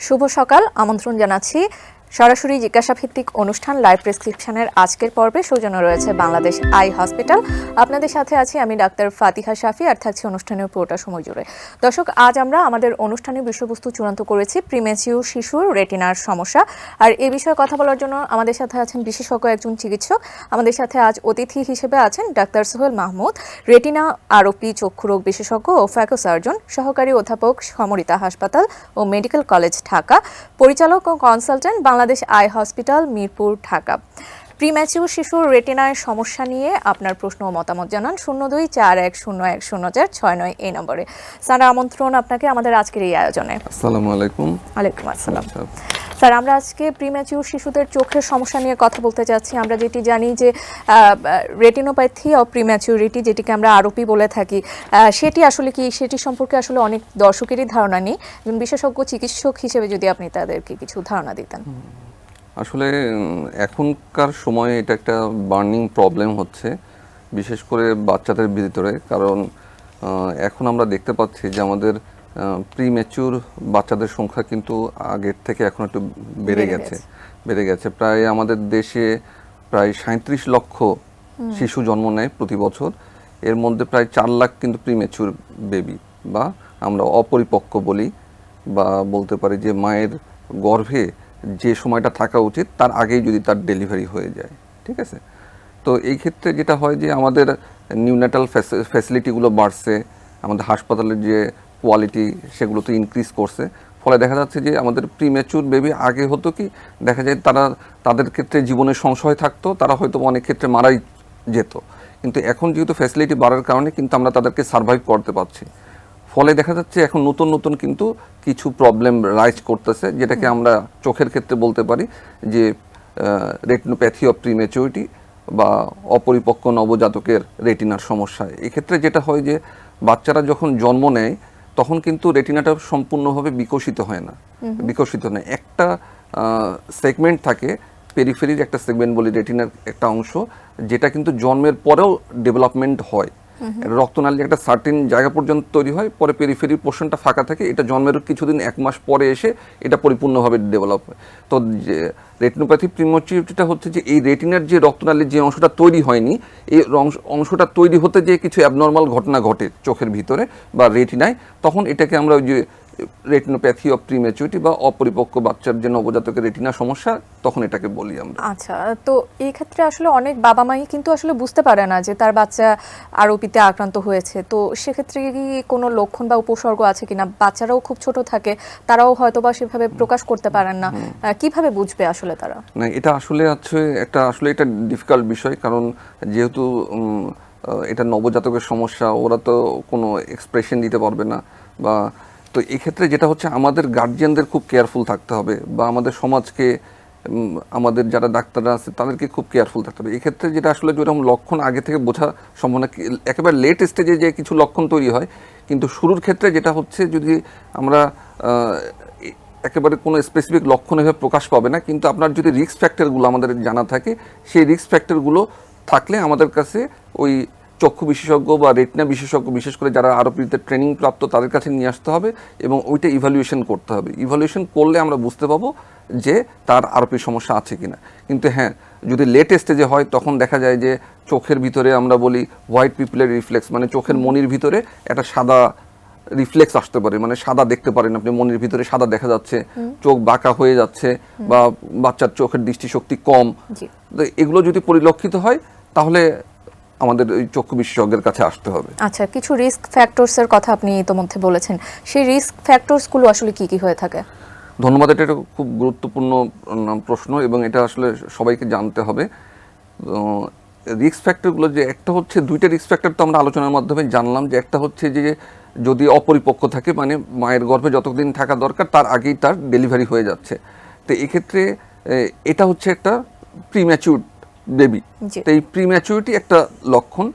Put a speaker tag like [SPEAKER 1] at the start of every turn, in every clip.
[SPEAKER 1] শুভ সকাল। আমন্ত্রণ জানাচ্ছি সরাসরি জিজ্ঞাসা ভিত্তিক অনুষ্ঠান লাইভ প্রেসক্রিপশনের আজকের পর্বে। সৌজন্য রয়েছে বাংলাদেশ আই হসপিটাল। আপনাদের সাথে আছি আমি ডাক্তার ফাতিহা শাফি, আর থাকছি অনুষ্ঠানের পুরোটা সময় জুড়ে। দর্শক, আজ আমরা আমাদের অনুষ্ঠানের বিষয়বস্তু চূড়ান্ত করেছি প্রিমেচিউর শিশুর রেটিনার সমস্যা। আর এই বিষয়ে কথা বলার জন্য আমাদের সাথে আছেন বিশেষজ্ঞ একজন চিকিৎসক। আমাদের সাথে আজ অতিথি হিসেবে আছেন ডাক্তার সোহেল মাহমুদ, রেটিনা আরোপি চক্ষুরোগ বিশেষজ্ঞ ও ফ্যাকো সার্জন, সহকারী অধ্যাপক সমরিতা হাসপাতাল ও মেডিকেল কলেজ ঢাকা, পরিচালক ও consultant Bangladesh eye hospital Mirpur Dhaka. Premature শিশুর রেটিনায় সমস্যা নিয়ে আপনার প্রশ্ন ও মতামত জানান 0241010469 এই নম্বরে। স্যার, আমন্ত্রণ আপনাকে আমাদের আজকের এই আয়োজনে।
[SPEAKER 2] আসসালামু আলাইকুম।
[SPEAKER 1] ওয়ালাইকুম আসসালাম। স্যার, আমরা আজকে প্রিম্যাচিউর শিশুদের চোখের সমস্যা নিয়ে কথা বলতে যাচ্ছি। আমরা যেটি জানি যে রেটিনোপ্যাথি অফ প্রিম্যাচিউরিটি, যেটিকে আমরা আরোপি বলে থাকি, সেটি আসলে কি, সেটি সম্পর্কে আসলে অনেক দর্শকেরই ধারণা নেই। বিশেষজ্ঞ চিকিৎসক হিসেবে যদি আপনি তাদেরকে কিছু ধারণা দিতেন।
[SPEAKER 2] আসলে এখনকার সময়ে এটা একটা বার্নিং প্রবলেম হচ্ছে, বিশেষ করে বাচ্চাদের ভিতরে। কারণ এখন আমরা দেখতে পাচ্ছি যে আমাদের প্রিম্যাচিউর বাচ্চাদের সংখ্যা কিন্তু আগের থেকে এখন একটু বেড়ে গেছে। প্রায় আমাদের দেশে প্রায় 37 লক্ষ শিশু জন্ম নেয় প্রতি বছর। এর মধ্যে প্রায় 4 লাখ কিন্তু প্রিম্যাচিউর বেবি, বা আমরা অপরিপক্ক বলি, বা বলতে পারি যে মায়ের গর্ভে যে সময়টা থাকা উচিত তার আগেই যদি তার ডেলিভারি হয়ে যায়। ঠিক আছে, তো এই ক্ষেত্রে যেটা হয় যে আমাদের নিউন্যাটাল ফ্যাসিলিটিগুলো বাড়ছে, আমাদের হাসপাতালের যে কোয়ালিটি সেগুলো তো ইনক্রিজ করছে। ফলে দেখা যাচ্ছে যে আমাদের প্রিম্যাচুর বেবি আগে হতো কি, দেখা যায় তাদের ক্ষেত্রে জীবনের সংশয় থাকতো, তারা হয়তো অনেক ক্ষেত্রে মারাই যেত। কিন্তু এখন যেহেতু ফ্যাসিলিটি বাড়ার কারণে কিন্তু আমরা তাদেরকে সার্ভাইভ করতে পারছি। ফলে দেখা যাচ্ছে এখন নতুন নতুন কিন্তু কিছু প্রবলেম রাইজ করতেছে, যেটাকে আমরা চোখের ক্ষেত্রে বলতে পারি যে রেটিনোপ্যাথি অফ প্রিম্যাচুরিটি বা অপরিপক্ক নবজাতকের রেটিনার সমস্যা। এক্ষেত্রে যেটা হয় যে বাচ্চারা যখন জন্ম নেয় তখন কিন্তু রেটিনাটা সম্পূর্ণভাবে বিকশিত হয় না। একটা সেগমেন্ট থাকে, পেরিফেরির একটা সেগমেন্ট বলি, রেটিনার একটা অংশ, যেটা কিন্তু জন্মের পরেও ডেভেলপমেন্ট হয়। রক্তনালী একটা সার্টেন জায়গা পর্যন্ত তৈরি হয়, পরে পেরিফেরির পোর্শনটা ফাঁকা থাকে। এটা জন্মের কিছুদিন 1 মাস পরে এসে এটা পরিপূর্ণভাবে ডেভেলপ হয়। তো যে রেটিনোপ্যাথি প্রিম্যাচুরিটিটা হচ্ছে যে এই রেটিনার যে রক্তনালীর যে অংশটা তৈরি হয়নি, এই অংশটা তৈরি হতে যে কিছু অ্যাবনর্মাল ঘটনা ঘটে চোখের ভিতরে বা রেটিনায়, তখন এটাকে আমরা ওই যে রেটিনোপ্যাথি অফ প্রিম্যাচুরিটি বা অপরিপক্ক বাচ্চার যে নবজাতকের রেটিনা সমস্যা, তখন এটাকে বলি আমরা।
[SPEAKER 1] আচ্ছা, তো এই ক্ষেত্রে আসলে অনেক বাবা মাই কিন্তু আসলে বুঝতে পারে না যে তার বাচ্চা আরোপিতে আক্রান্ত হয়েছে। তো সেক্ষেত্রে কি কোনো লক্ষণ বা উপসর্গ আছে কিনা? বাচ্চারাও খুব ছোট থাকে, তারাও হয়তো বা সেভাবে প্রকাশ করতে পারেন না, কিভাবে বুঝবে আসলে তারা?
[SPEAKER 2] না, এটা আসলে এটা ডিফিকাল্ট বিষয়। কারণ যেহেতু এটা নবজাতকের সমস্যা, ওরা তো কোনো এক্সপ্রেশন দিতে পারবে না। বা তো এক্ষেত্রে যেটা হচ্ছে আমাদের গার্জিয়ানদের খুব কেয়ারফুল থাকতে হবে, বা আমাদের সমাজকে, আমাদের যারা ডাক্তাররা আছে তাদেরকে খুব কেয়ারফুল থাকতে হবে। এক্ষেত্রে যেটা আসলে যেরকম লক্ষণ আগে থেকে বোঝা সম্ভব না, একেবারে লেট স্টেজে যে কিছু লক্ষণ তৈরি হয়, কিন্তু শুরুর ক্ষেত্রে যেটা হচ্ছে, যদি আমরা একেবারে কোনো স্পেসিফিক লক্ষণ এভাবে প্রকাশ পাবে না, কিন্তু আপনার যদি রিস্ক ফ্যাক্টরগুলো আমাদের জানা থাকে, সেই রিস্ক ফ্যাক্টরগুলো থাকলে আমাদের কাছে ওই চক্ষু বিশেষজ্ঞ বা রেটিনা বিশেষজ্ঞ, বিশেষ করে যারা আরোপিতে ট্রেনিং প্রাপ্ত, তাদের কাছে নিয়ে আসতে হবে এবং ওইটা ইভ্যালুয়েশন করতে হবে। ইভ্যালুয়েশন করলে আমরা বুঝতে পাবো যে তার আরোপির সমস্যা আছে কিনা। কিন্তু হ্যাঁ, যদি লেট স্টেজে হয় তখন দেখা যায় যে চোখের ভিতরে আমরা বলি হোয়াইট পিপলের রিফ্লেক্স, মানে চোখের মনির ভিতরে একটা সাদা রিফ্লেক্স আসতে পারে, মানে সাদা দেখতে পারেন আপনি, মনির ভিতরে সাদা দেখা যাচ্ছে, চোখ বাঁকা হয়ে যাচ্ছে, বা বাচ্চার চোখের দৃষ্টিশক্তি কম। এগুলো যদি পরিলক্ষিত হয় তাহলে আমাদের ওই চক্ষু বিশেষজ্ঞের কাছে আসতে হবে।
[SPEAKER 1] আচ্ছা, কিছু রিস্ক ফ্যাক্টরস এর কথা আপনি ইতোমধ্যে বলেছেন, সেই রিস্ক ফ্যাক্টরস গুলো আসলে কি কি হয়ে থাকে?
[SPEAKER 2] ধন্যবাদ, এটা একটা খুব গুরুত্বপূর্ণ প্রশ্ন এবং এটা আসলে সবাইকে জানতে হবে। রিস্ক ফ্যাক্টরগুলো যে একটা হচ্ছে, দুইটা রিস্ক ফ্যাক্টর তো আমরা আলোচনার মাধ্যমে জানলাম। যে একটা হচ্ছে যে যদি অপরিপক্ক থাকে, মানে মায়ের গর্ভে যতদিন থাকা দরকার তার আগেই তার ডেলিভারি হয়ে যাচ্ছে, তো এক্ষেত্রে এটা হচ্ছে একটা প্রিম্যাচিউর বেবি। তো এই প্রিম্যাচিউরিটি একটা লক্ষণ,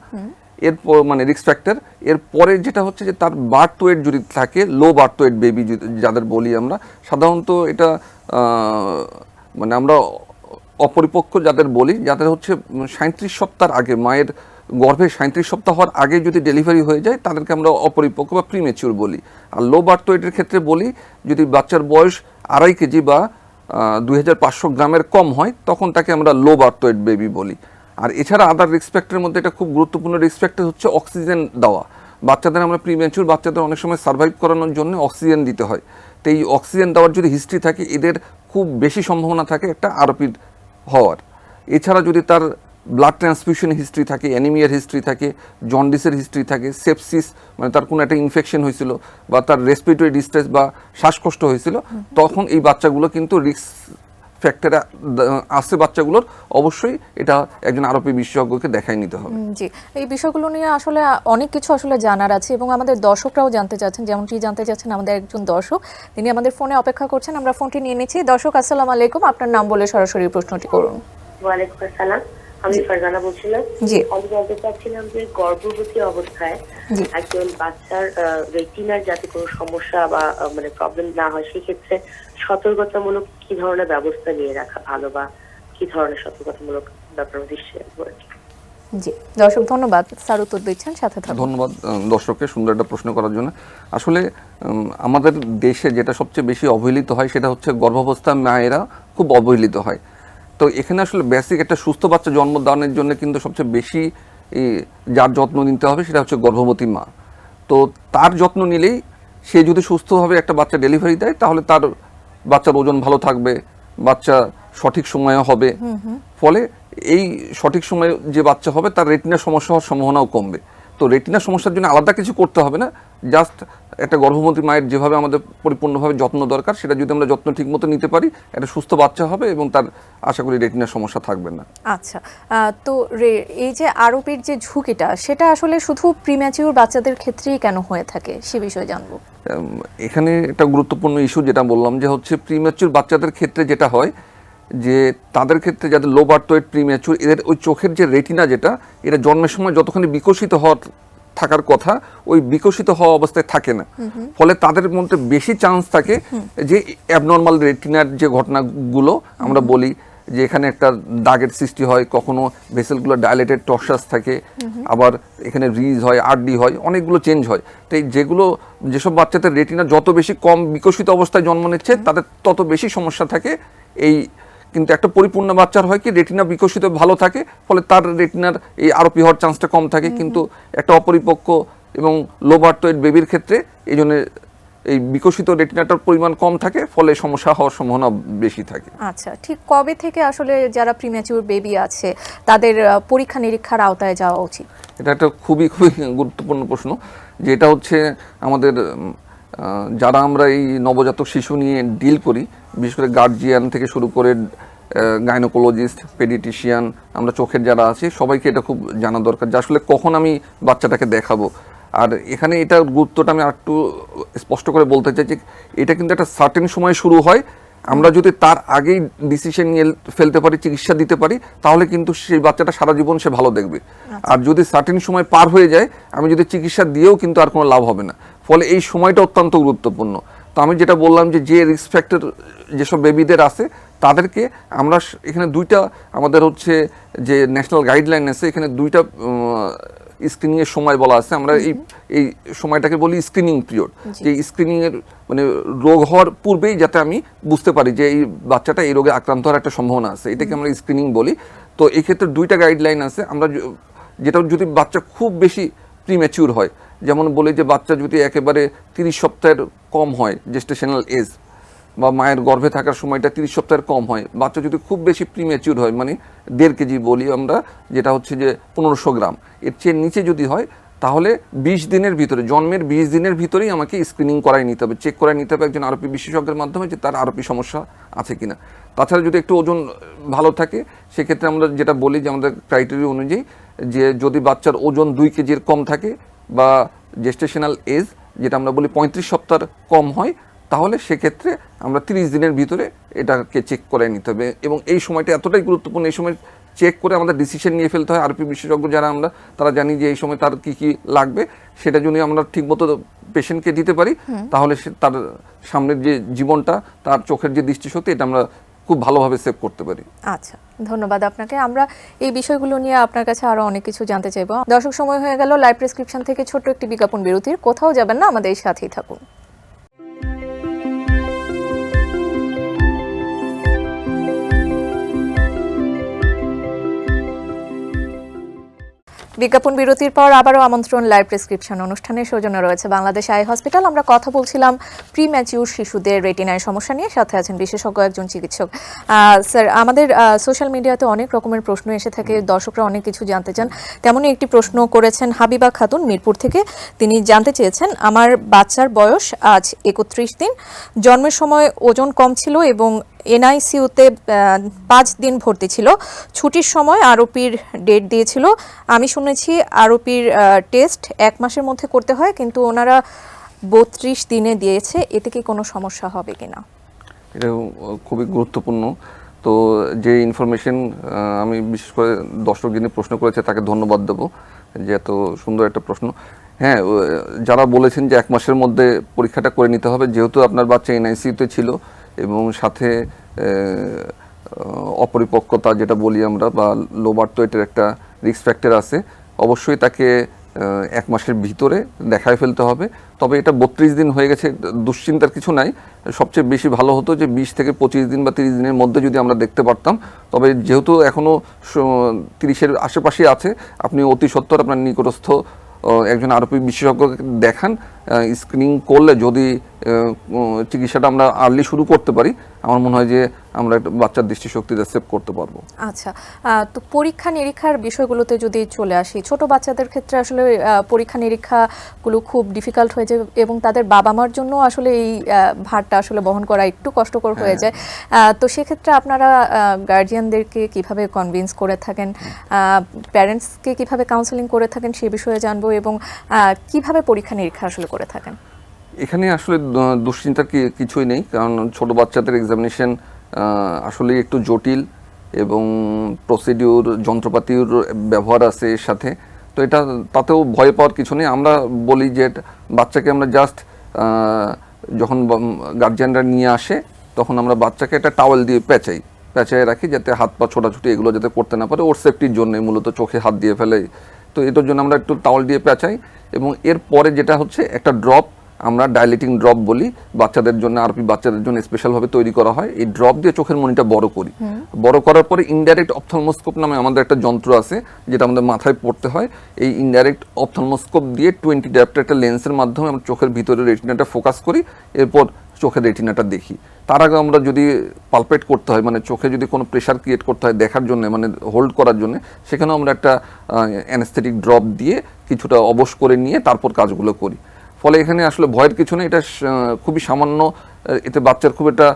[SPEAKER 2] এরপর মানে রিস্ক ফ্যাক্টর। এরপরে যেটা হচ্ছে যে তার বার্থ ওয়েট যদি থাকে, লো বার্থ ওয়েট বেবি যাদের বলি আমরা, সাধারণত এটা মানে আমরা অপরিপক্ক যাদের বলি, যাদের হচ্ছে 37 সপ্তাহ আগে মায়ের গর্ভে 37 সপ্তাহ হওয়ার আগে যদি ডেলিভারি হয়ে যায় তাদেরকে আমরা অপরিপক্ক বা প্রিমেচিউর বলি। আর লো বার্থ ওয়েটের ক্ষেত্রে বলি যদি বাচ্চার বয়স 2.5 কেজি বা 2500 গ্রামের কম হয় তখন তাকে আমরা লো বার্থ ওয়েট বেবি বলি। আর এছাড়া আদার রিস্ক ফ্যাক্টরের মধ্যে এটা খুব গুরুত্বপূর্ণ রিস্ক ফ্যাক্টর হচ্ছে অক্সিজেন দেওয়া। বাচ্চাদের আমরা প্রিমেচিউর বাচ্চাদের অনেক সময় সার্ভাইভ করানোর জন্য অক্সিজেন দিতে হয়। তো এই অক্সিজেন দেওয়ার যদি হিস্ট্রি থাকে এদের খুব বেশি সম্ভাবনা থাকে একটা আরপির হওয়ার। এছাড়া যদি তার ব্লাড ট্রান্সফিউশন হিস্ট্রি থাকে, অ্যানিমিয়ার হিস্ট্রি থাকে, জন্ডিসের হিস্ট্রি থাকে, সেপসিস মানে তার কোনো একটা ইনফেকশন হয়েছিল বা তার রেসপিরেটরি ডিস্ট্রেস বা শ্বাসকষ্ট হয়েছিল, তখন এই বাচ্চাগুলো কিন্তু রিস্ক ফ্যাক্টরে আসছে বাচ্চাগুলোর, অবশ্যই এটা একজন আরপি বিশেষজ্ঞকে দেখাই নিতে হবে।
[SPEAKER 1] জি, এই বিষয়গুলো নিয়ে আসলে অনেক কিছু আসলে জানার আছে এবং আমাদের দর্শকরাও জানতে চাচ্ছেন, যেমনটি জানতে চাচ্ছেন আমাদের একজন দর্শক, তিনি আমাদের ফোনে অপেক্ষা করছেন। আমরা ফোনটি নিয়ে নিচ্ছি। দর্শক আসসালামু আলাইকুম, আপনার নাম বলে সরাসরি প্রশ্নটি করুন।
[SPEAKER 3] ওয়ালাইকুম আসসালাম, আমি ফারজানা বলছিলাম।
[SPEAKER 1] জি।
[SPEAKER 3] আমি জানতে চাচ্ছিলাম যে গর্ভবতী অবস্থায় একজন বাচ্চার রেটিনার যাতে কোনো সমস্যা বা মানে প্রবলেম না হয় সেক্ষেত্রে সতর্কতামূলক কি ধরনের ব্যবস্থা নিয়ে রাখা ভালো বা কি ধরনের সতর্কতামূলক ব্যাপার দৃষ্টি
[SPEAKER 1] জি, দর্শক ধন্যবাদ, স্যার উত্তর দিচ্ছেন, সাথে থাকুন।
[SPEAKER 2] ধন্যবাদ দর্শককে সুন্দর একটা প্রশ্ন করার জন্য। আসলে আমাদের দেশে যেটা সবচেয়ে বেশি অবহেলিত হয় সেটা হচ্ছে গর্ভাবস্থা মায়েরা খুব অবহেলিত হয়। তো এখানে আসলে বেসিক একটা সুস্থ বাচ্চা জন্মদানের জন্য কিন্তু সবচেয়ে বেশি যার যত্ন নিতে হবে সেটা হচ্ছে গর্ভবতী মা। তো তার যত্ন নিলেই সে যদি সুস্থভাবে একটা বাচ্চা ডেলিভারি দেয় তাহলে তার বাচ্চার ওজন ভালো থাকবে, বাচ্চা সঠিক সময়ে হবে, ফলে এই সঠিক সময়ে যে বাচ্চা হবে তার রেটিনার সমস্যা হওয়ার সম্ভাবনাও কমবে। তো রেটিনার সমস্যার জন্য আলাদা কিছু করতে হবে না, জাস্ট একটা গর্ভবতী মায়ের যেভাবে আমাদের পরিপূর্ণভাবে যত্ন দরকার সেটা যদি আমরা যত্ন ঠিকমতো নিতে পারি একটা সুস্থ বাচ্চা হবে এবং তার আশা করি রেটিনার সমস্যা থাকবে না।
[SPEAKER 1] আচ্ছা, তো এই যে আরোপির যে ঝুঁকিটা সেটা আসলে শুধু প্রিম্যাচিউর বাচ্চাদের ক্ষেত্রেই কেন হয়ে থাকে সে বিষয়ে জানবো।
[SPEAKER 2] এখানে একটা গুরুত্বপূর্ণ ইস্যু যেটা বললাম যে হচ্ছে প্রিম্যাচিউর বাচ্চাদের ক্ষেত্রে যেটা হয় যে তাদের ক্ষেত্রে যাদের লো বার্থ ওয়েট প্রিম্যাচিউর এদের ওই চোখের যে রেটিনা যেটা এটা জন্মের সময় যতখানি বিকশিত হওয়ার থাকার কথা ওই বিকশিত হওয়া অবস্থায় থাকে না, ফলে তাদের মধ্যে বেশি চান্স থাকে যে অ্যাবনর্মাল রেটিনার যে ঘটনাগুলো আমরা বলি যে এখানে একটা দাগের সৃষ্টি হয়, কখনো ভেসেলগুলো ডাইলেটেড টর্সাস থাকে, আবার এখানে রিজ হয়, আরডি হয়, অনেকগুলো চেঞ্জ হয়। তো যেগুলো যেসব বাচ্চাদের রেটিনা যত বেশি কম বিকশিত অবস্থায় জন্ম নিচ্ছে তাদের তত বেশি সমস্যা থাকে। এই কিন্তু একটা পরিপূর্ণ বাচ্চার হয় কি রেটিনা বিকশিত ভালো থাকে, ফলে তার রেটিনার এই আরোপি হওয়ার চান্সটা কম থাকে। কিন্তু একটা অপরিপক্ক এবং লো বার্থ ওয়েট বেবির ক্ষেত্রে এই জন্য এই বিকশিত রেটিনাটার পরিমাণ কম থাকে, ফলে সমস্যা হওয়ার সম্ভাবনা বেশি থাকে।
[SPEAKER 1] আচ্ছা, ঠিক কবে থেকে আসলে যারা প্রিম্যাচিউর বেবি আছে তাদের পরীক্ষা নিরীক্ষার আওতায় যাওয়া উচিত?
[SPEAKER 2] এটা একটা খুবই গুরুত্বপূর্ণ প্রশ্ন, যে এটা হচ্ছে আমাদের যারা আমরা এই নবজাতক শিশু নিয়ে ডিল করি, বিশেষ করে গার্জিয়ান থেকে শুরু করে গাইনোকোলজিস্ট, পেডিটিশিয়ান, আমরা চোখের যারা আছি সবাইকে এটা খুব জানা দরকার যে আসলে কখন আমি বাচ্চাটাকে দেখাবো। আর এখানে এটার গুরুত্বটা আমি আরেকটু স্পষ্ট করে বলতে চাই যে এটা কিন্তু একটা সার্টেন সময় শুরু হয়। আমরা যদি তার আগেই ডিসিশন নিয়ে ফেলতে পারি, চিকিৎসা দিতে পারি, তাহলে কিন্তু সেই বাচ্চাটা সারা জীবন সে ভালো দেখবে। আর যদি সার্টেন সময় পার হয়ে যায়, আমি যদি চিকিৎসা দিয়েও কিন্তু আর কোনো লাভ হবে না, ফলে এই সময়টা অত্যন্ত গুরুত্বপূর্ণ। তো আমি যেটা বললাম যে রিস্ক ফ্যাক্টর যেসব বেবিদের আছে তাদেরকে আমরা এখানে দুইটা আমাদের হচ্ছে যে ন্যাশনাল গাইডলাইন আছে, এখানে দুইটা স্ক্রিনিংয়ের সময় বলা আছে। আমরা এই সময়টাকে বলি স্ক্রিনিং পিরিয়ড, যে স্ক্রিনিংয়ের মানে রোগ হওয়ার পূর্বেই যাতে আমি বুঝতে পারি যে এই বাচ্চাটা এই রোগে আক্রান্ত হওয়ার একটা সম্ভাবনা আছে, এটাকে আমরা স্ক্রিনিং বলি। তো এই ক্ষেত্রে দুইটা গাইডলাইন আছে। আমরা যেটা যদি বাচ্চা খুব বেশি প্রিম্যাচিউর হয়, যেমন বলি যে বাচ্চা যদি একেবারে 30 সপ্তাহের কম হয়, জেস্টেশনাল এজ বা মায়ের গর্ভে থাকার সময়টা 30 সপ্তাহের কম হয়, বাচ্চা যদি খুব বেশি প্রিম্যাচিউর হয় মানে 1.5 কেজি বলি আমরা, যেটা হচ্ছে যে 1500 গ্রাম, এর চেয়ে নিচে যদি হয় তাহলে 20 দিনের ভিতরে, জন্মের 20 দিনের ভিতরেই আমাকে স্ক্রিনিং করাই নিতে হবে, চেক করাই নিতে হবে একজন আরপি বিশেষজ্ঞের মাধ্যমে যে তার আরপি সমস্যা আছে কিনা। তাছাড়া যদি একটু ওজন ভালো থাকে সেক্ষেত্রে আমরা যেটা বলি যে আমাদের ক্রাইটেরিয়া অনুযায়ী যে যদি বাচ্চার ওজন 2 কেজির কম থাকে বা জেস্টেশনাল এজ যেটা আমরা বলি 35 সপ্তাহ কম হয়, তাহলে সেক্ষেত্রে আমরা 30 দিনের ভিতরে এটাকে চেক করে নিতে হবে। এবং এই সময়টা এতটাই গুরুত্বপূর্ণ, এই সময় চেক করে আমাদের ডিসিশন নিয়ে ফেলতে হয়। আরপি বিশেষজ্ঞ যারা আমরা তারা জানি যে এই সময় তার কি কি লাগবে, সেটা যদি আমরা ঠিকমতো পেশেন্টকে দিতে পারি তাহলে তার সামনের যে জীবনটা, তার চোখের যে দৃষ্টিশক্তি, এটা আমরা খুব ভালোভাবে সেভ করতে পারি।
[SPEAKER 1] আচ্ছা, ধন্যবাদ আপনাকে। আমরা এই বিষয়গুলো নিয়ে আপনার কাছে আরো অনেক কিছু জানতে চাইবো। দর্শক, সময় হয়ে গেল লাইভ প্রেসক্রিপশন থেকে ছোট্ট একটি বিজ্ঞাপন বিরতির। কোথাও যাবেন না, আমাদের সাথেই থাকুন। বিজ্ঞাপন বিরতির পর আবারও আমন্ত্রণ লাইভ প্রেসক্রিপশন অনুষ্ঠানের সৌজন্যে রয়েছে বাংলাদেশ আই হসপিটাল। আমরা কথা বলছিলাম প্রি ম্যাচিউর শিশুদের রেটিনায় সমস্যা নিয়ে, সাথে আছেন বিশেষজ্ঞ একজন চিকিৎসক। স্যার, আমাদের সোশ্যাল মিডিয়াতে অনেক রকমের প্রশ্ন এসে থাকে, দর্শকরা অনেক কিছু জানতে চান। তেমনই একটি প্রশ্ন করেছেন হাবিবা খাতুন মিরপুর থেকে। তিনি জানতে চেয়েছেন, আমার বাচ্চার বয়স আজ 31 দিন, জন্মের সময় ওজন কম ছিল এবং এনআইসিউতে 5 দিন ভর্তি ছিল। ছুটির সময় আরোপির ডেট দিয়েছিল। আমি শুনেছি আরোপির টেস্ট 1 মাসের মধ্যে করতে হয়, কিন্তু ওনারা 32 দিনে দিয়েছে। এতে কি কোনো সমস্যা হবে কিনা?
[SPEAKER 2] এটা খুবই গুরুত্বপূর্ণ। তো যে ইনফরমেশন আমি বিশেষ করে দর্শক যিনি প্রশ্ন করেছে তাকে ধন্যবাদ দেবো যে এত সুন্দর একটা প্রশ্ন। হ্যাঁ, যারা বলেছেন যে 1 মাসের মধ্যে পরীক্ষাটা করে নিতে হবে, যেহেতু আপনার বাচ্চা এনআইসিউতে ছিল এবং সাথে অপরিপক্কতা যেটা বলি আমরা বা লো বার্থ ওয়েটের একটা রিস্ক ফ্যাক্টর আছে, অবশ্যই তাকে 1 মাসের ভিতরে দেখায় ফেলতে হবে। তবে এটা 32 দিন হয়ে গেছে, দুশ্চিন্তার কিছু নাই। সবচেয়ে বেশি ভালো হতো যে 20 থেকে 25 দিন বা 30 দিনের মধ্যে যদি আমরা দেখতে পারতাম। তবে যেহেতু এখনও 30-এর আশেপাশে আছে, আপনি অতি সত্বর আপনার নিকটস্থ একজন আরোপি বিশেষজ্ঞকে দেখান। স্ক্রিনিং করলে যদি চিকিৎসাটা আমরা আর্লি শুরু করতে পারি, আমার মনে হয় যে আমরা একটা বাচ্চার দৃষ্টিশক্তিটা সেভ করতে পারবো।
[SPEAKER 1] আচ্ছা, তো পরীক্ষা নিরীক্ষার বিষয়গুলোতে যদি চলে আসি, ছোট বাচ্চাদের ক্ষেত্রে আসলে পরীক্ষা নিরীক্ষাগুলো খুব ডিফিকাল্ট হয়ে যায় এবং তাদের বাবা মার জন্য আসলে এই ভারটা আসলে বহন করা একটু কষ্টকর হয়ে যায়। তো সেক্ষেত্রে আপনারা গার্জিয়ানদেরকে কিভাবে কনভিন্স করে থাকেন, প্যারেন্টসকে কিভাবে কাউন্সেলিং করে থাকেন সে বিষয়ে জানবো, এবং কিভাবে পরীক্ষা নিরীক্ষা আসলে করে থাকেন?
[SPEAKER 2] এখানে আসলে দুশ্চিন্তার কিছুই নেই, কারণ ছোট বাচ্চাদের এক্সামিনেশন আসলে একটু জটিল এবং প্রসিডিউর যন্ত্রপাতির ব্যবহার আছে এর সাথে। তো এটা তাতেও ভয় পাওয়ার কিছু নেই। আমরা বলি যে বাচ্চাকে আমরা জাস্ট যখন গার্জিয়ানরা নিয়ে আসে তখন আমরা বাচ্চাকে একটা টাওয়েল দিয়ে পেঁচাই রাখি, যাতে হাত পা ছোটাছুটি এগুলো যাতে করতে না পারে, ওর সেফটির জন্য মূলত চোখে হাত দিয়ে ফেলে। তো এটার জন্য আমরা একটু টাওয়েল দিয়ে পেঁচাই। এবং এরপরে যেটা হচ্ছে একটা ড্রপ, আমরা ডাইলেটিং ড্রপ বলি, বাচ্চাদের জন্য আরপি বাচ্চাদের জন্য স্পেশালভাবে তৈরি করা হয়। এই ড্রপ দিয়ে চোখের মনিটা বড় করি। বড় করার পরে ইনডাইরেক্ট অপথলমোস্কোপ নামে আমাদের একটা যন্ত্র আছে যেটা আমাদের মাথায় পড়তে হয়। এই ইনডাইরেক্ট অপথলমোস্কোপ দিয়ে 20 ডায়াপ্টার একটা লেন্সের মাধ্যমে আমরা চোখের ভিতরে রেটিনাটা ফোকাস করি, এরপর চোখের রেটিনাটা দেখি। তার আগে আমরা যদি পালপেট করতে হয়, মানে চোখে যদি কোনো প্রেশার ক্রিয়েট করতে হয় দেখার জন্য, মানে হোল্ড করার জন্য, সেখানেও আমরা একটা অ্যানেস্থেটিক ড্রপ দিয়ে কিছুটা অবশ করে নিয়ে তারপর কাজগুলো করি। ফলে এখানে আসলে ভয়ের কিছু নেই, এটা খুবই সামান্য, এতে বাচ্চার খুব একটা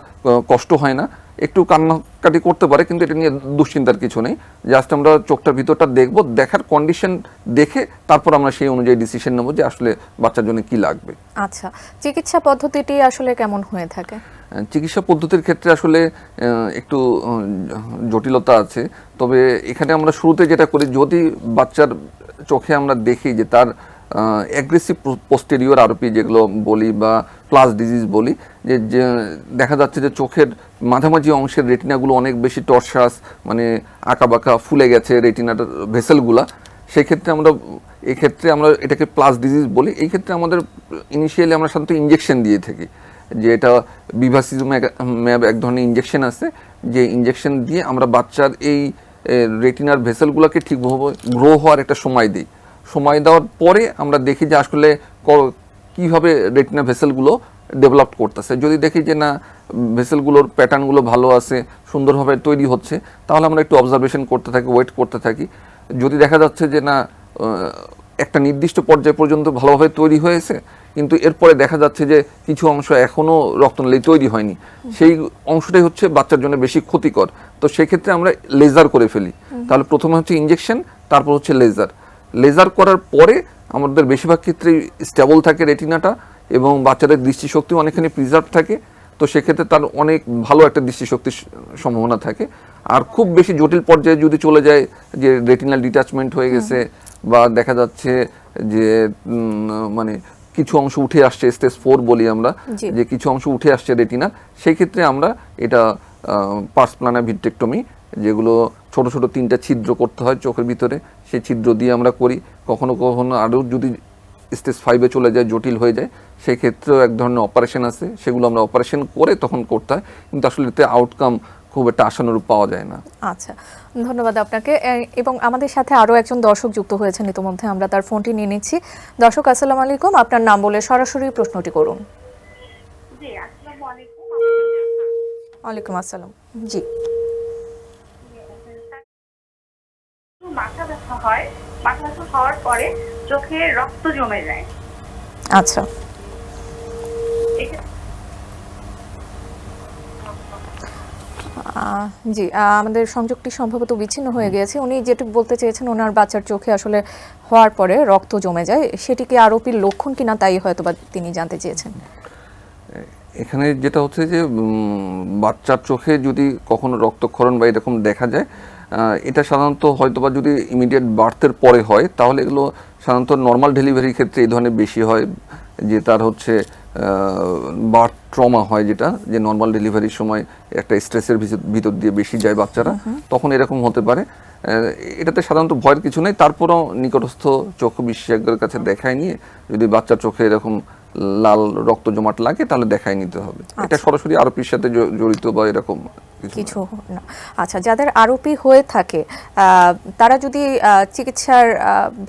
[SPEAKER 2] কষ্ট হয় না, একটু কান্নাকাটি করতে পারে, কিন্তু এটা নিয়ে দুশ্চিন্তার কিছু নেই। জাস্ট আমরা চোখটার ভিতরটা দেখব, দেখার কন্ডিশন দেখে তারপর আমরা সেই অনুযায়ী ডিসিশন নেব যে আসলে বাচ্চার জন্য কি লাগবে।
[SPEAKER 1] আচ্ছা, চিকিৎসা পদ্ধতিটি আসলে কেমন হয়ে থাকে?
[SPEAKER 2] চিকিৎসা পদ্ধতির ক্ষেত্রে আসলে একটু জটিলতা আছে। তবে এখানে আমরা শুরুতে যেটা করি, যদি বাচ্চার চোখে আমরা দেখি যে তার অ্যাগ্রেসিভ পোস্টেরিয়র আরপি যেগুলো বলি বা প্লাস ডিজিজ বলি, যে দেখা যাচ্ছে যে চোখের মাঝামাঝি অংশের রেটিনাগুলো অনেক বেশি টর্সাস, মানে আঁকাবাঁকা ফুলে গেছে রেটিনার ভেসেলগুলা, সেক্ষেত্রে আমরা এটাকে প্লাস ডিজিজ বলি। এই ক্ষেত্রে আমাদের ইনিশিয়ালি আমরা সাধারণত ইঞ্জেকশন দিয়ে থাকি, যে এটা বিভাসিজুম্যাব এক ধরনের ইঞ্জেকশন আছে, যে ইঞ্জেকশন দিয়ে আমরা বাচ্চার এই রেটিনার ভেসেলগুলোকে ঠিকভাবে গ্রো হওয়ার একটা সময় দিই। সময় দেওয়ার পরে আমরা দেখি যে আসলে কীভাবে রেটিনা ভেসেলগুলো ডেভেলপ করতেছে। যদি দেখি যে না, ভেসেলগুলোর প্যাটার্নগুলো ভালো আছে, সুন্দরভাবে তৈরি হচ্ছে, তাহলে আমরা একটু অবজারভেশন করতে থাকি, ওয়েট করতে থাকি। যদি দেখা যাচ্ছে যে না, একটা নির্দিষ্ট পর্যায় পর্যন্ত ভালোভাবে তৈরি হয়েছে, কিন্তু এরপরে দেখা যাচ্ছে যে কিছু অংশ এখনও রক্তনালী তৈরি হয়নি, সেই অংশটাই হচ্ছে বাচ্চার জন্য বেশি ক্ষতিকর। তো সেক্ষেত্রে আমরা লেজার করে ফেলি। তাহলে প্রথমে হচ্ছে ইঞ্জেকশন, তারপর হচ্ছে লেজার করার পরে আমাদের বেশিরভাগ ক্ষেত্রেই স্টেবল থাকে রেটিনাটা এবং বাচ্চাদের দৃষ্টিশক্তি অনেকখানি প্রিজার্ভ থাকে। তো সেক্ষেত্রে তার অনেক ভালো একটা দৃষ্টিশক্তির সম্ভাবনা থাকে। আর খুব বেশি জটিল পর্যায়ে যদি চলে যায়, যে রেটিনাল ডিটাচমেন্ট হয়ে গেছে বা দেখা যাচ্ছে যে মানে কিছু অংশ উঠে আসছে, স্টেজ 4 বলি আমরা, যে কিছু অংশ উঠে আসছে রেটিনার, সেই ক্ষেত্রে আমরা এটা পার্স প্ল্যানার ভিট্রেক্টমি যেগুলো ছোট ছোট 3টা ছিদ্র করতে হয় চোখের ভিতরে, সেই ছিদ্র দিয়ে আমরা করি। কখনো কখনো আরও যদি স্টেজ 5-এ চলে যায়, জটিল হয়ে যায়, সেই ক্ষেত্রেও এক ধরনের অপারেশন আছে, সেগুলো আমরা অপারেশন করে তখন করতে হয়, কিন্তু আসলে এতে আউটকাম খুব একটা আশানুরূপ পাওয়া যায় না।
[SPEAKER 1] আচ্ছা, ধন্যবাদ আপনাকে। এবং আমাদের সাথে আরও একজন দর্শক যুক্ত হয়েছেন ইতিমধ্যে, আমরা তার ফোনটি নিয়ে নিচ্ছি। দর্শক আসসালামু আলাইকুম, আপনার নাম বলে সরাসরি প্রশ্নটি করুন।
[SPEAKER 4] জি, আসসালামু আলাইকুম।
[SPEAKER 1] ওয়ালাইকুম আসসালাম। জি,
[SPEAKER 4] মাথা ব্যথা হয়, মাথা ব্যথা হওয়ার পরে চোখে রক্ত জমে যায়।
[SPEAKER 1] আচ্ছা,
[SPEAKER 4] এটা-
[SPEAKER 1] জি, আমাদের সংযোগটি সম্ভবত বিচ্ছিন্ন হয়ে গিয়েছে। উনি যেটুকু বলতে চেয়েছেন, ওনার বাচ্চার চোখে আসলে হওয়ার পরে রক্ত জমে যায়, সেটি কি আরোপির লক্ষণ কিনা তাই হয়তোবা তিনি জানতে চেয়েছেন।
[SPEAKER 2] এখানে যেটা হচ্ছে যে বাচ্চার চোখে যদি কখনো রক্তক্ষরণ বা এরকম দেখা যায়, এটা সাধারণত হয়তোবা যদি ইমিডিয়েট বার্থের পরে হয়, তাহলে এগুলো সাধারণত নর্মাল ডেলিভারির ক্ষেত্রে এই ধরনের বেশি হয়, যে তার হচ্ছে বার্থ ট্রমা হয়, যেটা যে নর্মাল ডেলিভারির সময় একটা স্ট্রেসের ভিতর দিয়ে বেশি যায় বাচ্চারা, তখন এরকম হতে পারে। এটাতে সাধারণত ভয়ের কিছু নেই, তারপরও নিকটস্থ চক্ষু বিশেষজ্ঞের কাছে দেখায় নিয়ে যদি বাচ্চার চোখে এরকম লাল রক্ত জমাট লাগে তাহলে দেখাই নিতে হবে। এটা সরাসরি আরোপির সাথে জড়িত বা এরকম
[SPEAKER 1] কিছু না। আচ্ছা, যাদের আরোপি হয়ে থাকে তারা যদি চিকিৎসার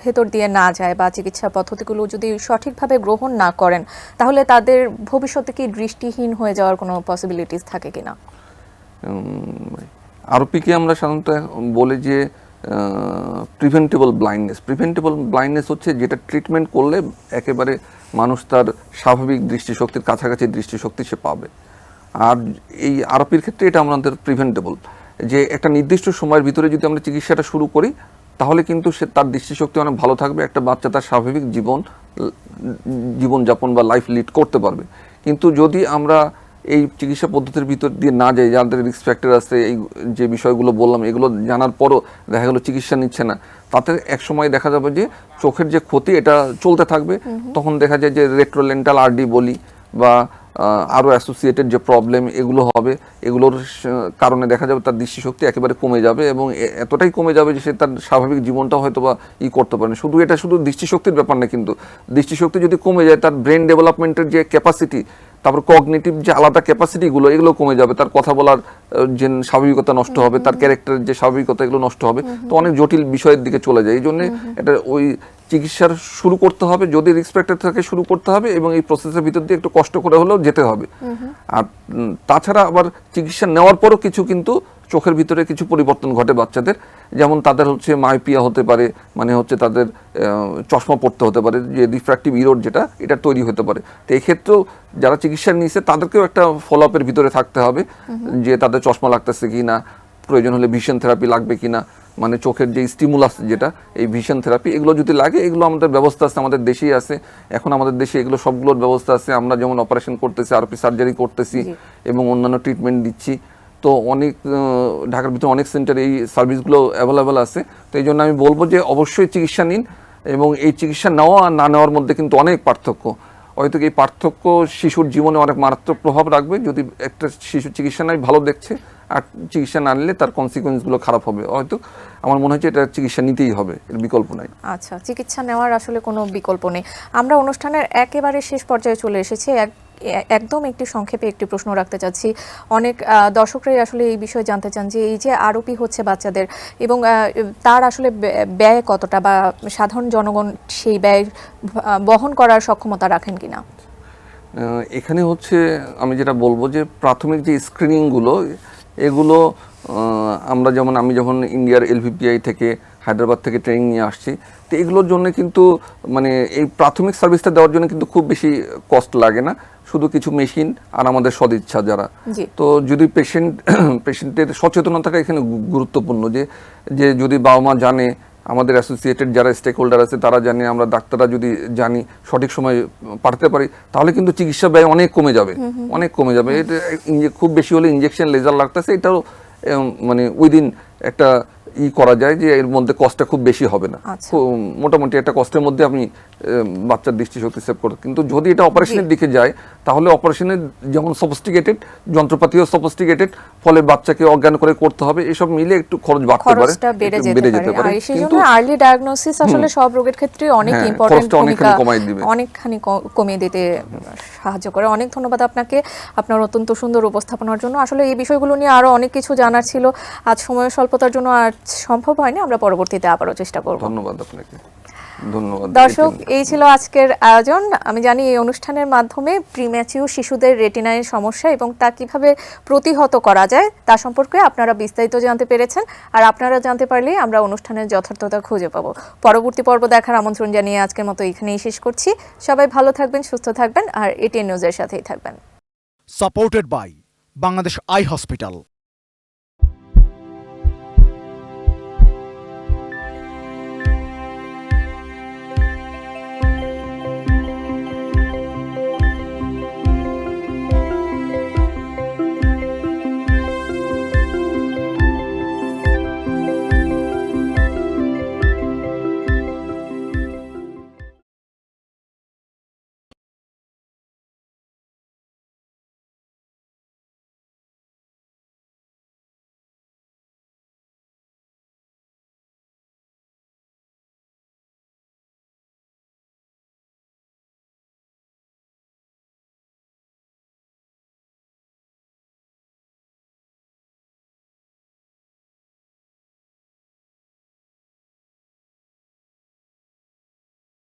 [SPEAKER 1] ভেতর দিয়ে না যায় বা চিকিৎসা পদ্ধতিগুলো যদি সঠিকভাবে গ্রহণ না করেন, তাহলে তাদের ভবিষ্যতে কি দৃষ্টিহীন হয়ে যাওয়ার কোনো পসিবিলিটিস থাকে কিনা?
[SPEAKER 2] আরোপিকে আমরা সাধারণত বলি যে প্রিভেন্টেবল ব্লাইন্ডনেস হচ্ছে যেটা ট্রিটমেন্ট করলে একেবারে মানুষ তার স্বাভাবিক দৃষ্টিশক্তির কাছাকাছি দৃষ্টিশক্তি সে পাবে। আর এই আরোপির ক্ষেত্রে এটা আমাদের প্রিভেন্টেবল, যে একটা নির্দিষ্ট সময়ের ভিতরে যদি আমরা চিকিৎসাটা শুরু করি তাহলে কিন্তু সে তার দৃষ্টিশক্তি অনেক ভালো থাকবে, একটা বাচ্চা তার স্বাভাবিক জীবনযাপন বা লাইফ লিড করতে পারবে। কিন্তু যদি আমরা এই চিকিৎসা পদ্ধতির ভিতর দিয়ে না যাই, যাদের রিস্ক ফ্যাক্টর আছে, এই যে বিষয়গুলো বললাম এগুলো জানার পরও দেখা গেলো চিকিৎসা নিচ্ছে না, তাতে এক সময় দেখা যাবে যে চোখের যে ক্ষতি এটা চলতে থাকবে। তখন দেখা যায় যে রেট্রোলেন্টাল আরডি বলি বা আরও অ্যাসোসিয়েটেড যে প্রবলেম এগুলো হবে, এগুলোর কারণে দেখা যাবে তার দৃষ্টিশক্তি একেবারে কমে যাবে, এবং এতটাই কমে যাবে যে সে তার স্বাভাবিক জীবনটা হয়তো বা করতে পারে না। এটা শুধু দৃষ্টিশক্তির ব্যাপার না, কিন্তু দৃষ্টিশক্তি যদি কমে যায় তার ব্রেন ডেভেলপমেন্টের যে ক্যাপাসিটি, তারপর কগনিটিভ যে আলাদা ক্যাপাসিটিগুলো এগুলো কমে যাবে, তার কথা বলার যে স্বাভাবিকতা নষ্ট হবে, তার ক্যারেক্টারের যে স্বাভাবিকতা এগুলো নষ্ট হবে, তো অনেক জটিল বিষয়ের দিকে চলে যায়। এই জন্য এটা ওই চিকিৎসার শুরু করতে হবে, যদি রিস্ক ফ্যাক্টর থাকে শুরু করতে হবে, এবং এই প্রসেসের ভিতর দিয়ে একটু কষ্ট করে হলেও যেতে হবে। আর তাছাড়া আবার চিকিৎসা নেওয়ার পরও কিছু কিন্তু চোখের ভিতরে কিছু পরিবর্তন ঘটে বাচ্চাদের, যেমন তাদের হচ্ছে মায়োপিয়া হতে পারে, মানে হচ্ছে তাদের চশমা পড়তে হতে পারে, যে রিফ্র্যাক্টিভ ইরোড যেটা এটা তৈরি হতে পারে। তো এই ক্ষেত্রেও যারা চিকিৎসা নিয়েছে তাদেরকেও একটা ফলো আপের ভিতরে থাকতে হবে, যে তাদের চশমা লাগতেছে কি না, প্রয়োজন হলে ভিশন থেরাপি লাগবে কিনা, মানে চোখের যে স্টিমুলাস যেটা এই ভিশন থেরাপি এগুলো যদি লাগে, এগুলো আমাদের ব্যবস্থা আছে, আমাদের দেশেই আছে। এখন আমাদের দেশে এগুলো সবগুলোর ব্যবস্থা আছে। আমরা যেমন অপারেশন করতেছি, আরপি সার্জারি করতেছি এবং অন্যান্য ট্রিটমেন্ট দিচ্ছি। তো অনেক ঢাকার ভিতরে অনেক সেন্টারে এই সার্ভিসগুলো অ্যাভেলেবেল আছে। তো এই জন্য আমি বলবো যে অবশ্যই চিকিৎসা নিন, এবং এই চিকিৎসা নেওয়া আর না নেওয়ার মধ্যে কিন্তু অনেক পার্থক্য। হয়তো এই পার্থক্য শিশুর জীবনে অনেক মারাত্মক প্রভাব রাখবে। যদি একটা শিশু চিকিৎসা নেয় ভালো দেখছে, আর চিকিৎসা না নিলে তার কনসিকুয়েন্সগুলো খারাপ হবে। হয়তো আমার মনে হচ্ছে এটা চিকিৎসা নিতেই হবে, এর বিকল্প নাই।
[SPEAKER 1] আচ্ছা, চিকিৎসা নেওয়ার আসলে কোনো বিকল্প নেই। আমরা অনুষ্ঠানের একেবারে শেষ পর্যায়ে চলে এসেছি। একদম একটি সংক্ষেপে একটি প্রশ্ন রাখতে চাচ্ছি। অনেক দর্শকরাই আসলে এই বিষয়ে জানতে চান যে এই যে আরোপি হচ্ছে বাচ্চাদের, এবং তার আসলে ব্যয় কতটা, বা সাধারণ জনগণ সেই ব্যয় বহন করার সক্ষমতা রাখেন কিনা?
[SPEAKER 2] এখানে হচ্ছে আমি যেটা বলবো যে প্রাথমিক যে স্ক্রিনিংগুলো এগুলো আমি যখন ইন্ডিয়ার এলভিপিআই থেকে হায়দ্রাবাদ থেকে ট্রেনিং নিয়ে আসছি, তো এগুলোর জন্য কিন্তু মানে এই প্রাথমিক সার্ভিসটা দেওয়ার জন্য কিন্তু খুব বেশি কস্ট লাগে না, শুধু কিছু মেশিন আর আমাদের সদিচ্ছা যারা। তো যদি পেশেন্টের সচেতনতাটা এখানে গুরুত্বপূর্ণ, যে যদি বাবা মা জানে, আমাদের অ্যাসোসিয়েটেড যারা স্টেক হোল্ডার আছে তারা জানে, আমরা ডাক্তাররা যদি জানি, সঠিক সময় পাঠাতে পারি, তাহলে কিন্তু চিকিৎসা ব্যয় অনেক কমে যাবে, অনেক কমে যাবে। এটা খুব বেশি হলে ইঞ্জেকশন লেজার লাগতেছে, এটাও মানে উইদিন একটা করা যায় যে এর মধ্যে কস্টটা খুব বেশি হবে না,
[SPEAKER 1] আচ্ছা।
[SPEAKER 2] মোটামুটি একটা কস্টের মধ্যে আপনি বাচ্চার দৃষ্টিশক্তি সেভ করতে। কিন্তু যদি এটা অপারেশনের দিকে যায় তাহলে অপারেশনের যেমন সফিস্টিকেটেড, যন্ত্রপাতিও সফিস্টিকেটেড, ফলে বাচ্চাকে অজ্ঞান করে করতে হবে, এসব মিলে একটু খরচ বাড়তে পারে,
[SPEAKER 1] খরচটা বেড়ে যেতে পারে। আর সেই জন্য আর্লি ডায়াগনোসিস আসলে সব রোগের ক্ষেত্রে অনেক
[SPEAKER 2] হ্যাঁ,
[SPEAKER 1] ইম্পর্টেন্ট
[SPEAKER 2] খরচটা
[SPEAKER 1] ভূমিকা
[SPEAKER 2] অনেকখানি কমায় দিবে।
[SPEAKER 1] অনেকখানি কমিয়ে দিতে সাহায্য করে। অনেক ধন্যবাদ আপনাকে আপনার অত্যন্ত সুন্দর উপস্থাপনার জন্য। আসলে এই বিষয়গুলো নিয়ে আরো অনেক কিছু জানার ছিল, আজ সময়ের স্বল্পতার জন্য আর সম্ভব হয়নি, আমরা পরবর্তীতে আবারও চেষ্টা করব।
[SPEAKER 2] ধন্যবাদ আপনাকে। ধন্যবাদ
[SPEAKER 1] দর্শক, এই ছিল আজকের আয়োজন। আমি জানি এই অনুষ্ঠানের মাধ্যমে প্রিম্যাচিউর শিশুদের রেটিনায় সমস্যা এবং তা কিভাবে প্রতিহত করা যায় তা সম্পর্কে আপনারা বিস্তারিত জানতে পেরেছেন। আর আপনারা জানতে পারলেই আমরা অনুষ্ঠানের যথার্থতা খুঁজে পাবো। পরবর্তী পর্ব দেখার আমন্ত্রণ জানিয়ে আজকের মতো এখানেই শেষ করছি। সবাই ভালো থাকবেন, সুস্থ থাকবেন আর এটিএন নিউজের সাথেই থাকবেন।
[SPEAKER 5] Supported by Bangladesh eye hospital.